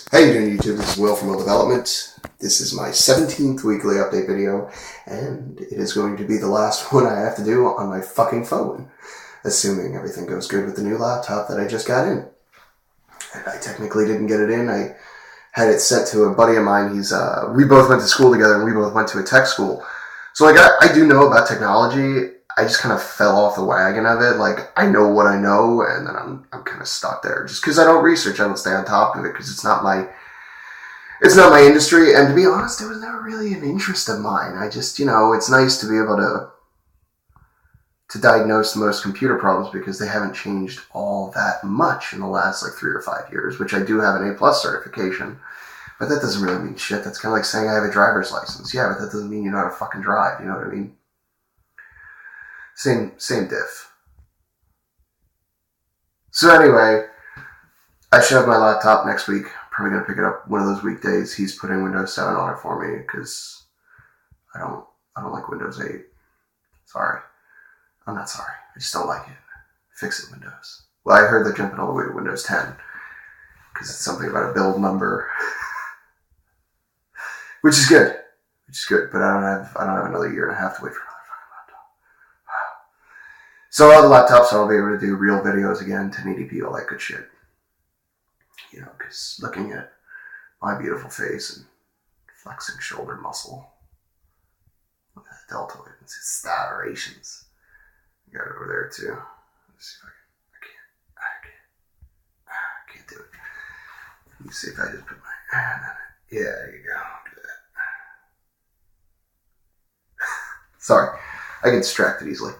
How you doing, YouTube? This is Will from Will Development. This is my 17th weekly update video, and it is going to be the last one I have to do on my fucking phone, assuming everything goes good with the new laptop that I just got in. And I technically didn't get it in. I had it sent to a buddy of mine. We both went to school together, and we both went to a tech school. So, I do know about technology. I just kind of fell off the wagon of it. I know what I know, and then I'm kind of stuck there. Just because I don't research, I don't stay on top of it, because it's not my industry. And to be honest, it was never really an interest of mine. I just, it's nice to be able to diagnose most computer problems, because they haven't changed all that much in the last 3 or 5 years, which I do have an A+ certification. But that doesn't really mean shit. That's kind of like saying I have a driver's license. Yeah, but that doesn't mean you know how to fucking drive. You know what I mean? Same diff. So anyway, I should have my laptop next week. Probably going to pick it up one of those weekdays. He's putting Windows 7 on it for me, because I don't like Windows 8. Sorry. I'm not sorry. I just don't like it. Fix it, Windows. Well, I heard they're jumping all the way to Windows 10, because it's something about a build number. Which is good. But I don't have another year and a half to wait for another fucking laptop. So all the laptops, I'll be able to do real videos again, 1080p, all that good shit. Because looking at my beautiful face and flexing shoulder muscle, look at the deltoid and striations. I got it over there too. Let's see if I can't do it. Let me see if I just put my hand on it. Yeah, there you go. Do that. Sorry, I get distracted easily.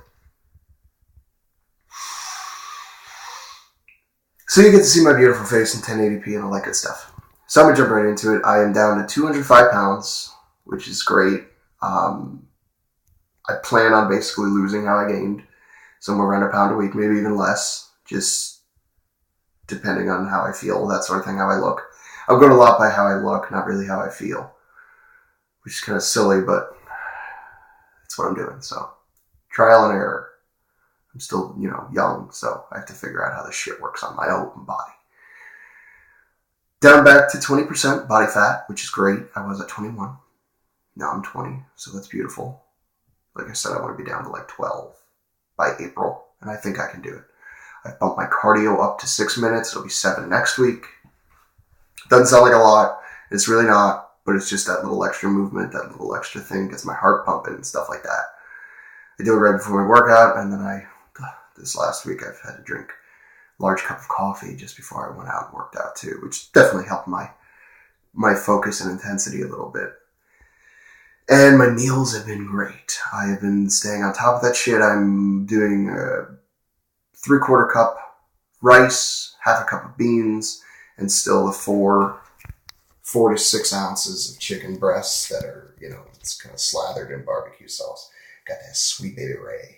So you get to see my beautiful face in 1080p and all that good stuff. So I'm going to jump right into it. I am down to 205 pounds, which is great. I plan on basically losing how I gained. Somewhere around a pound a week, maybe even less. Just depending on how I feel, that sort of thing, how I look. I'm going a lot by how I look, not really how I feel. Which is kind of silly, but that's what I'm doing. So, trial and error. I'm still, young, so I have to figure out how this shit works on my own body. Down back to 20% body fat, which is great. I was at 21. Now I'm 20, so that's beautiful. Like I said, I want to be down to 12 by April, and I think I can do it. I've bumped my cardio up to 6 minutes. It'll be 7 next week. Doesn't sound like a lot. It's really not, but it's just that little extra movement, that little extra thing gets my heart pumping and stuff like that. I do it right before my workout, and then this last week I've had to drink a large cup of coffee just before I went out and worked out too, which definitely helped my focus and intensity a little bit. And my meals have been great. I have been staying on top of that shit. I'm doing a 3/4 cup rice, half a cup of beans, and still the 4 to 6 ounces of chicken breasts that are, it's kind of slathered in barbecue sauce. Got that sweet baby Ray.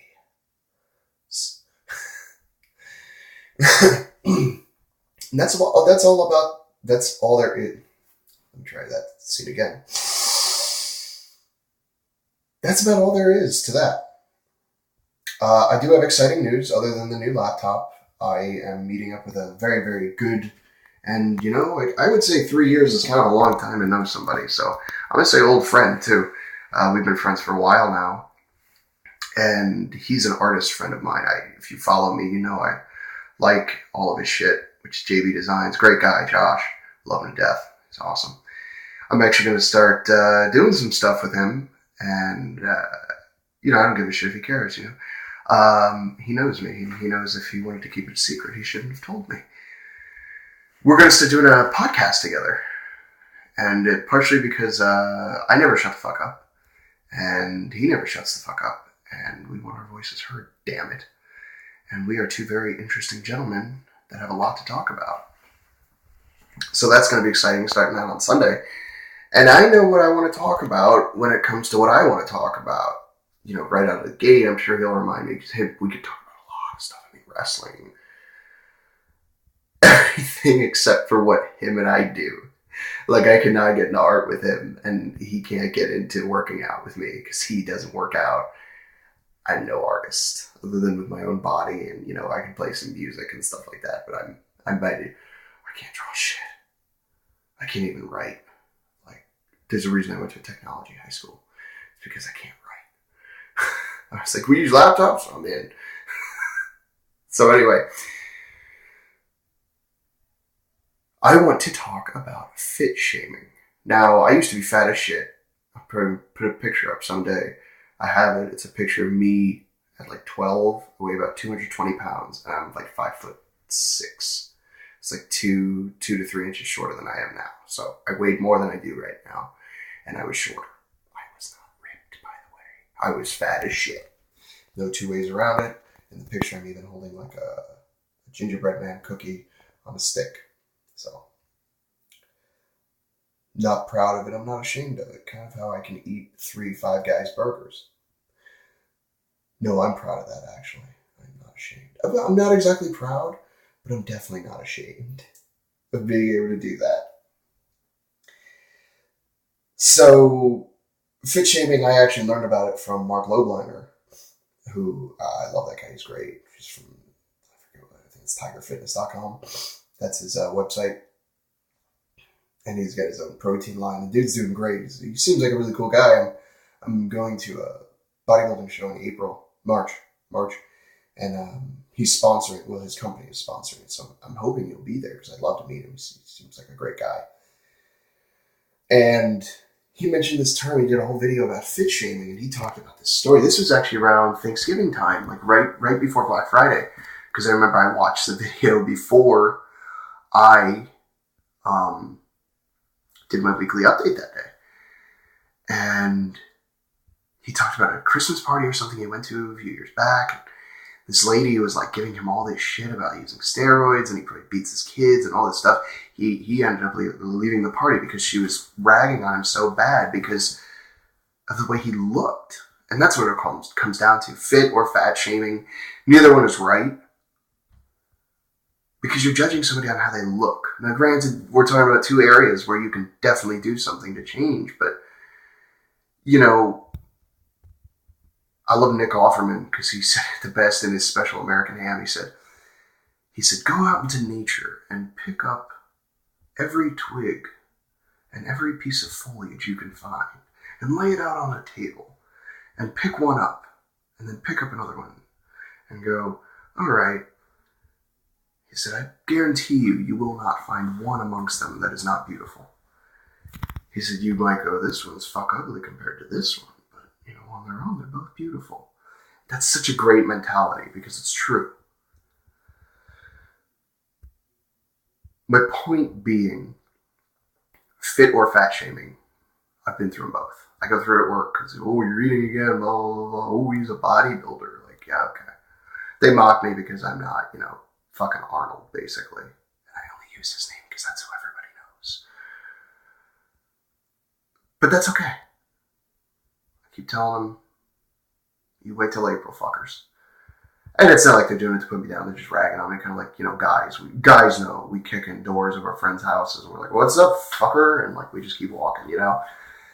And that's all there is. Let me try that scene again. That's about all there is to that. I do have exciting news other than the new laptop. I am meeting up with a very, very good, and I would say 3 years is kind of a long time to know somebody. So I'm going to say old friend too. We've been friends for a while now. And he's an artist friend of mine. If you follow me, I like all of his shit, which is JB Designs. Great guy, Josh. Love him to death. He's awesome. I'm actually going to start doing some stuff with him. And, I don't give a shit if he cares, He knows me. He knows if he wanted to keep it a secret, he shouldn't have told me. We're going to start doing a podcast together. And partially because I never shut the fuck up. And he never shuts the fuck up. And we want our voices heard, damn it. And we are two very interesting gentlemen that have a lot to talk about. So that's going to be exciting, starting out on Sunday. And I know what I want to talk about when it comes to what I want to talk about. Right out of the gate, I'm sure he'll remind me, because we could talk about a lot of stuff. Wrestling. Everything except for what him and I do. I cannot get into art with him, and he can't get into working out with me, because he doesn't work out. I'm no artist, other than with my own body, and I can play some music and stuff like that. But I'm bad. I can't draw shit. I can't even write. Like, there's a reason I went to a technology high school. It's because I can't write. I was like, we use laptops? I'm in. So anyway, I want to talk about fit shaming. Now, I used to be fat as shit. I'll put a picture up someday. I have it. It's a picture of me at like 12. I weigh about 220 pounds, and I'm like 5'6". It's like 2 to 3 inches shorter than I am now. So I weighed more than I do right now, and I was shorter. I was not ripped, by the way. I was fat as shit. No two ways around it. In the picture, I'm even holding like a gingerbread man cookie on a stick. So, not proud of it. I'm not ashamed of it. Kind of how I can eat 3 Five Guys burgers. No, I'm proud of that, actually. I'm not ashamed. I'm not exactly proud, but I'm definitely not ashamed of being able to do that. So, fit shaming, I actually learned about it from Mark Lobliner, who, I love that guy. He's great. He's from, I think it's tigerfitness.com. That's his website. And he's got his own protein line. The dude's doing great. He seems like a really cool guy. I'm going to a bodybuilding show in March. And he's sponsoring, well, his company is sponsoring it. So I'm hoping he'll be there because I'd love to meet him. He seems like a great guy. And he mentioned this term. He did a whole video about fit shaming, and he talked about this story. This was actually around Thanksgiving time, like right before Black Friday. Because I remember I watched the video before I did my weekly update that day. And he talked about a Christmas party or something he went to a few years back. This lady was like giving him all this shit about using steroids, and he probably beats his kids and all this stuff. He ended up leaving the party because she was ragging on him so bad because of the way he looked. And that's what it comes down to. Fit or fat shaming. Neither one is right. Because you're judging somebody on how they look. Now, granted, we're talking about 2 areas where you can definitely do something to change. But, you know, I love Nick Offerman because he said it the best in his special American Ham. He said, go out into nature and pick up every twig and every piece of foliage you can find and lay it out on a table and pick one up and then pick up another one and go, all right. He said, I guarantee you will not find one amongst them that is not beautiful. He said, you might go, this one's fuck ugly compared to this one. But, you know, on their own, they're both beautiful. That's such a great mentality because it's true. My point being, fit or fat shaming, I've been through them both. I go through it at work because, oh, you're eating again, blah, blah, blah. Oh, he's a bodybuilder. Like, yeah, okay. They mock me because I'm not, you know, fucking Arnold, basically. And I only use his name because that's who everybody knows. But that's okay. I keep telling them, you wait till April, fuckers. And it's not like they're doing it to put me down. They're just ragging on me, kind of like, you know, guys know. We kick in doors of our friends' houses and we're like, what's up, fucker? And like, we just keep walking, you know?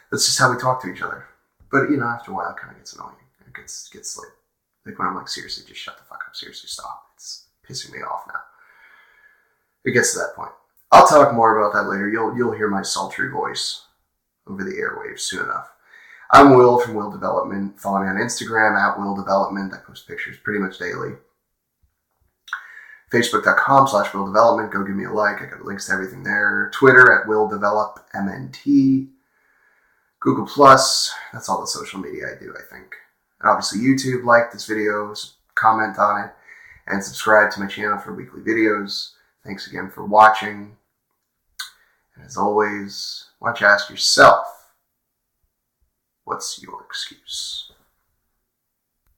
That's just how we talk to each other. But, you know, after a while, it kind of gets annoying. It gets like when I'm like, seriously, just shut the fuck up. Seriously, stop. It's pissing me off now. It gets to that point. I'll talk more about that later. You'll hear my sultry voice over the airwaves soon enough. I'm Will from Will Development. Follow me on Instagram at Will Development. I post pictures pretty much daily. Facebook.com/Will Development. Go give me a like. I got links to everything there. Twitter at Will Develop MNT. Google Plus. That's all the social media I do, I think. And obviously YouTube. Like this video, comment on it, and subscribe to my channel for weekly videos. Thanks again for watching. And as always, why don't you ask yourself, what's your excuse?